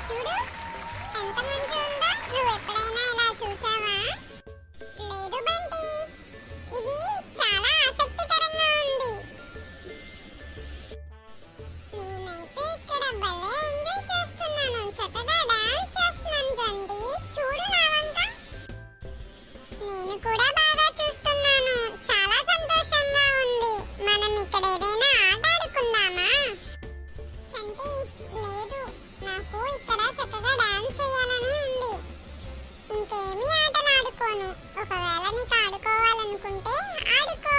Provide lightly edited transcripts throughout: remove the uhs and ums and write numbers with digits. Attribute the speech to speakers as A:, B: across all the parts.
A: చూడు ఎంత మంచిగా ఉందో. నువ్వు ఎప్పుడైనా ఇలా చూసావా? లేదు బంటి, ఇది చాలా ఆసక్తికరంగా ఉంది. నేనైతే ఇక్కడ భలే ఎంజాయ్ చేస్తున్నాను, చక్కగా డాన్స్ చేస్తున్నాను జంటి. చూడు నా వంక. నేను కూడా బాగా చూస్తున్నాను, చాలా సంతోషంగా ఉంది. మనం ఇక్కడ ఏదైనా ఆట ఆడుకుందామా? సంటి, లేదు, నాకు ఇక్కడ చక్కగా డాన్స్ చేయాలని ఉంది. ఇంకేమీ ఆటలు ఆడుకోను. ఒకవేళ నీకు ఆడుకోవాలనుకుంటే ఆడుకో.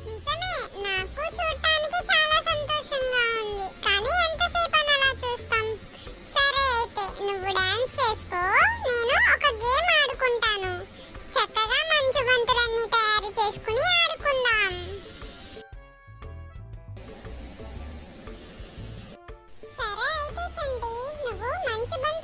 A: నిజమే, నాకు చూడటానికి చాలా సంతోషంగా ఉంది, కానీ ఎంతసేపు అని అలా చూస్తాం? సరే అయితే నువ్వు డాన్స్ చేసుకో, నేను ఒక గేమ్ ఆడుకుంటాను. చక్కగా మంచు బంతులన్నీ తయారు చేసుకుని ఆడుకుందాం. సరే అయితే చంటి, నువ్వు మంచు బంతి